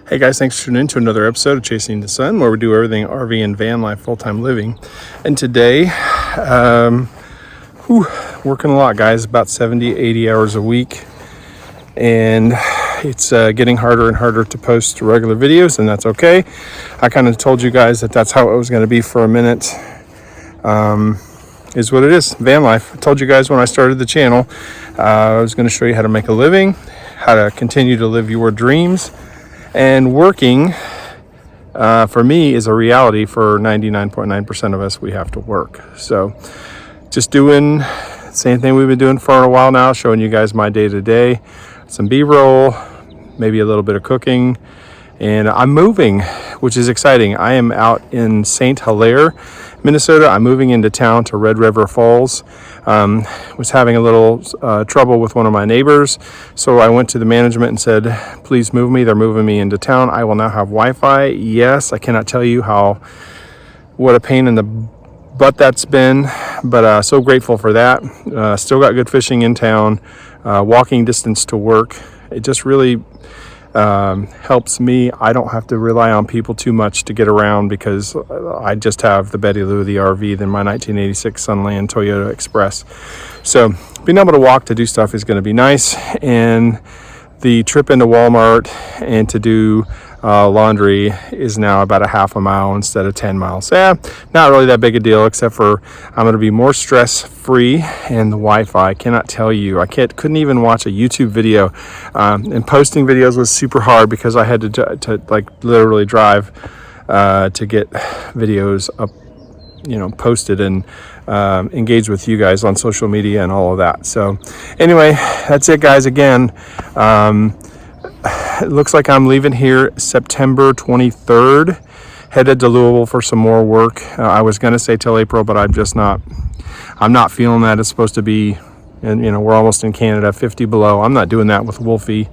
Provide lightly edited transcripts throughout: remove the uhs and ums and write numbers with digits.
Hey guys, thanks for tuning in to another episode of Chasing the Sun, where we do everything RV and van life, full-time living. And today, working a lot, guys, about 70, 80 hours a week. And it's getting harder and harder to post regular videos, and that's okay. I kind of told you guys that that's how it was going to be for a minute. Is what it is, van life. I told you guys when I started the channel, I was going to show you how to make a living, how to continue to live your dreams. And working, for me, is a reality. For 99.9% of us, we have to work. So just doing the same thing we've been doing for a while now, showing you guys my day-to-day, some B-roll, maybe a little bit of cooking. And I'm moving, which is exciting. I am out in St. Hilaire, Minnesota. I'm moving into town to Red River Falls. Was having a little trouble with one of my neighbors, so I went to the management and said, please move me. They're moving me into town. I will now have Wi-Fi. Yes, I cannot tell you what a pain in the butt that's been, but so grateful for that. Still got good fishing in town, walking distance to work. It just really helps me. I don't have to rely on people too much to get around because I just have the Betty Lou, the RV, then my 1986 Sunland Toyota Express. So being able to walk to do stuff is going to be nice. And the trip into Walmart and to do laundry is now about a half a mile instead of 10 miles. Not really that big a deal, except for I'm going to be more stress free, and the Wi-Fi, I cannot tell you, couldn't even watch a YouTube video, and posting videos was super hard because I had to like literally drive to get videos up, posted and engage with you guys on social media and all of that. So anyway, that's it, guys. Again, it looks like I'm leaving here September 23rd, headed to Louisville for some more work. I was going to say till April, but I'm not feeling that. It's supposed to be, and we're almost in Canada, 50 below. I'm not doing that with Wolfy.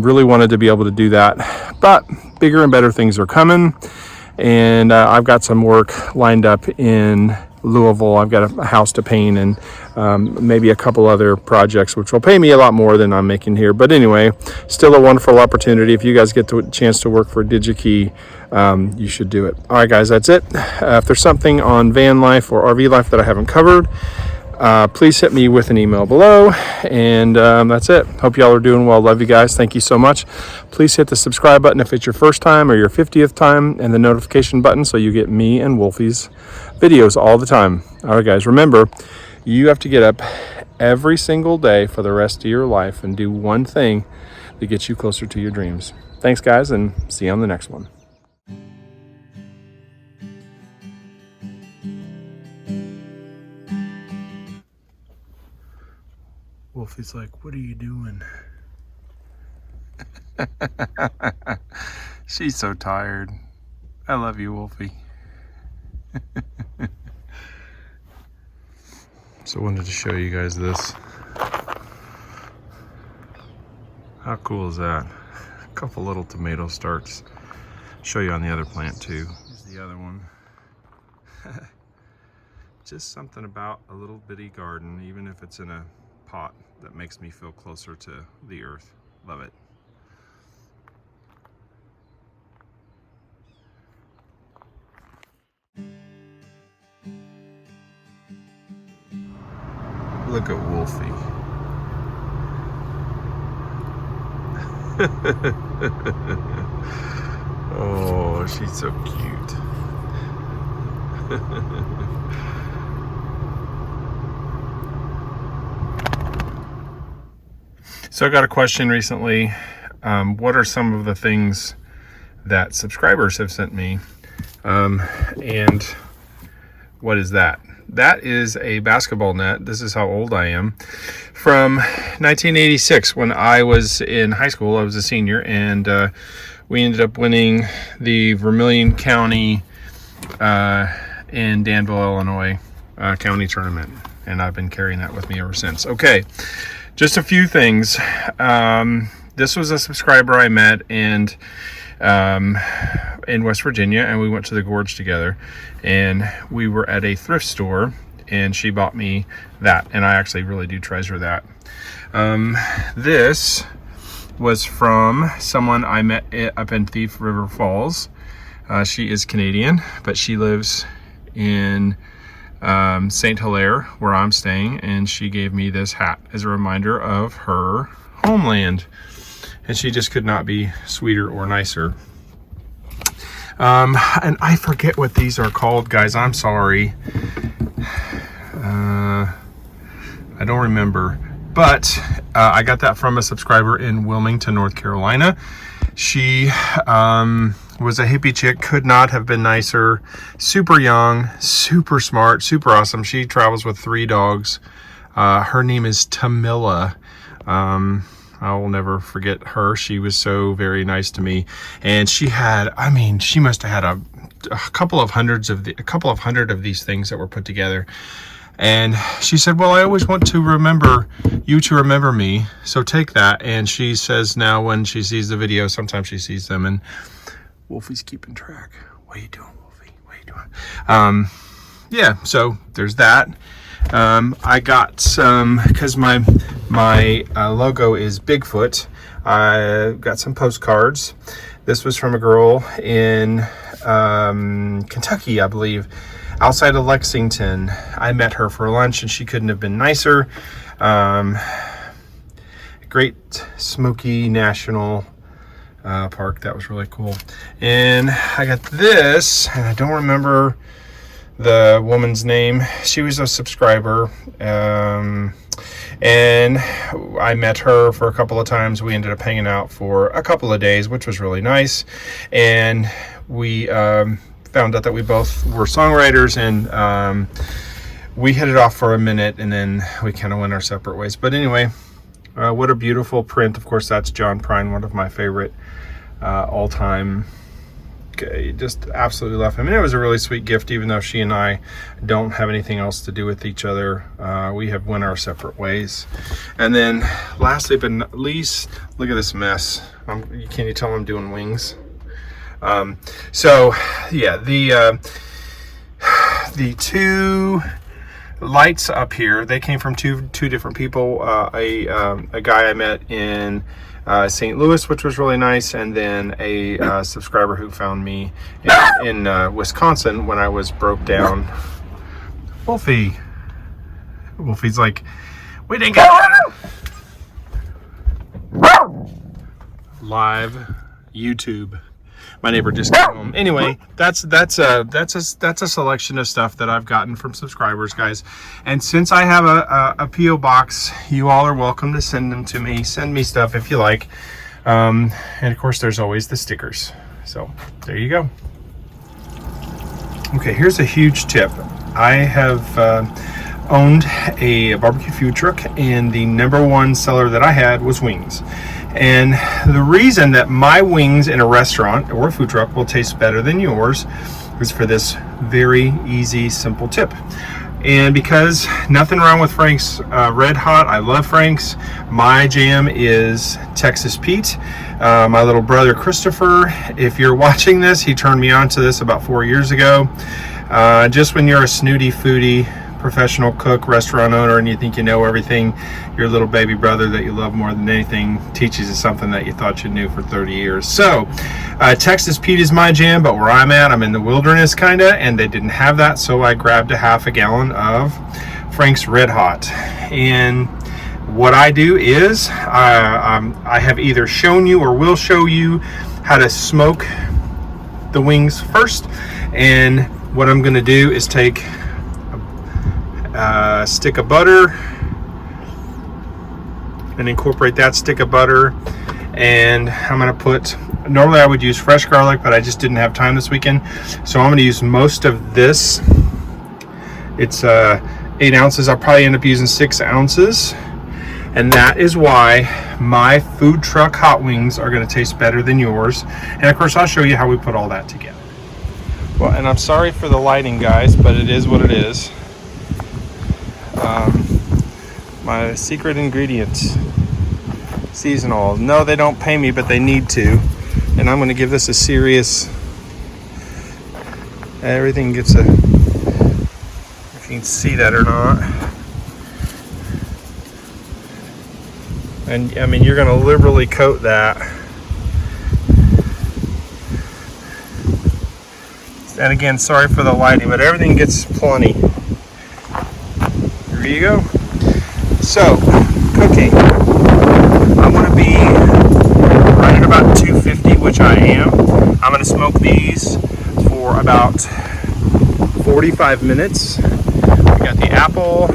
Really wanted to be able to do that, but bigger and better things are coming. And I've got some work lined up in Louisville. I've got a house to paint and maybe a couple other projects which will pay me a lot more than I'm making here. But anyway, still a wonderful opportunity. If you guys get the chance to work for DigiKey, you should do it. All right, guys, that's it. If there's something on van life or RV life that I haven't covered, please hit me with an email below. And that's it. Hope y'all are doing well. Love you guys. Thank you so much. Please hit the subscribe button if it's your first time or your 50th time, and the notification button so you get me and Wolfie's videos all the time. All right, guys, remember, you have to get up every single day for the rest of your life and do one thing that gets you closer to your dreams. Thanks, guys, and see you on the next one. Wolfie's like, what are you doing? She's so tired. I love you, Wolfie. So I wanted to show you guys this. How cool is that? A couple little tomato starts. Show you on the other plant too. Here's the other one. Just something about a little bitty garden, even if it's in a pot, that makes me feel closer to the earth. Love it. Look at Wolfie. Oh, she's so cute. So I got a question recently. What are some of the things that subscribers have sent me? And what is that? That is a basketball net. This is how old I am. From 1986, when I was in high school, I was a senior, and we ended up winning the Vermilion County in Danville, Illinois county tournament. And I've been carrying that with me ever since. Okay, just a few things. This was a subscriber I met, and in West Virginia, and we went to the gorge together, and we were at a thrift store, and she bought me that, and I actually really do treasure that. This was from someone I met up in Thief River Falls. She is Canadian, but she lives in St. Hilaire, where I'm staying, and she gave me this hat as a reminder of her homeland. And she just could not be sweeter or nicer. And I forget what these are called, guys. I'm sorry. I don't remember. But I got that from a subscriber in Wilmington, North Carolina. She was a hippie chick, could not have been nicer. Super young, super smart, super awesome. She travels with 3 dogs. Her name is Tamila. I will never forget her. She was so very nice to me. And she had, I mean, she must have had a couple of hundred of these things that were put together. And she said, well, I always want to remember you to remember me. So take that. And she says now when she sees the video, sometimes she sees them, and Wolfie's keeping track. What are you doing, Wolfie? What are you doing? Yeah, so there's that. I got some, because my logo is Bigfoot. I got some postcards. This was from a girl in Kentucky, I believe, outside of Lexington. I met her for lunch, and she couldn't have been nicer. Great Smoky National Park. That was really cool. And I got this, and I don't remember the woman's name. She was a subscriber, and I met her for a couple of times. We ended up hanging out for a couple of days, which was really nice. And we found out that we both were songwriters, and we hit it off for a minute, and then we kind of went our separate ways. But anyway, what a beautiful print. Of course, that's John Prine, one of my favorite all-time. Just absolutely love him. And it was a really sweet gift, even though she and I don't have anything else to do with each other. We have went our separate ways. And then lastly but not least, look at this mess. Can you tell I'm doing wings? So yeah, the 2 lights up here, they came from two different people. A guy I met in St. Louis, which was really nice, and then a subscriber who found me in Wisconsin when I was broke down. Wolfie's like, we didn't get live YouTube. My neighbor just came home. Anyway, that's a selection of stuff that I've gotten from subscribers, guys. And since I have a P.O. box, you all are welcome to send them to me. Send me stuff if you like. And of course, there's always the stickers. So there you go. Okay, here's a huge tip. I have owned a barbecue food truck, and the #1 seller that I had was wings. And the reason that my wings in a restaurant or a food truck will taste better than yours is for this very easy, simple tip. And because nothing wrong with Frank's Red Hot, I love Frank's. My jam is Texas Pete. My little brother Christopher, if you're watching this, he turned me on to this about 4 years ago. Just when you're a snooty foodie, professional cook, restaurant owner, and you think you know everything, your little baby brother that you love more than anything teaches you something that you thought you knew for 30 years. So Texas Pete is my jam, but where I'm at, I'm in the wilderness kinda, and they didn't have that, so I grabbed a half a gallon of Frank's Red Hot. And what I do is I have either shown you or will show you how to smoke the wings first, and what I'm gonna do is take a stick of butter and incorporate that stick of butter, and I'm gonna put, normally I would use fresh garlic, but I just didn't have time this weekend, so I'm gonna use most of this. It's 8 ounces. I'll probably end up using 6 ounces, and that is why my food truck hot wings are gonna taste better than yours. And of course, I'll show you how we put all that together. Well, and I'm sorry for the lighting, guys, but it is what it is. My secret ingredients, seasonal. No, they don't pay me, but they need to. And I'm going to give this a serious. Everything gets a. If you can see that or not. And I mean, you're going to liberally coat that. And again, sorry for the lighting, but everything gets plenty. Here you go. So, cooking. I'm going to be right at about 250, which I am. I'm going to smoke these for about 45 minutes. We got the apple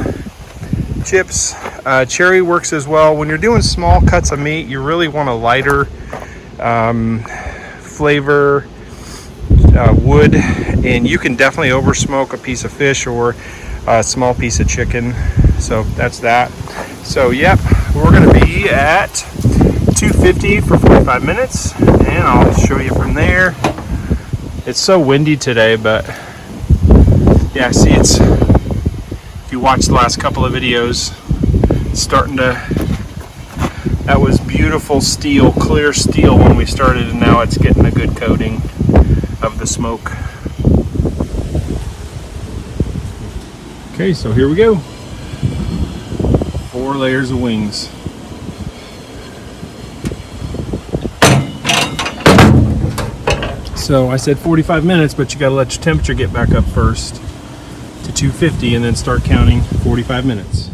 chips. Cherry works as well. When you're doing small cuts of meat, you really want a lighter flavor, wood, and you can definitely over smoke a piece of fish or a small piece of chicken. So that's that. So yep, we're going to be at 250 for 45 minutes, and I'll show you from there. It's so windy today, but yeah, see, it's, if you watch the last couple of videos, it's starting to, that was beautiful steel, clear steel when we started, and now it's getting a good coating of the smoke. Okay, so here we go. 4 layers of wings. So I said 45 minutes, but you gotta let your temperature get back up first to 250 and then start counting 45 minutes.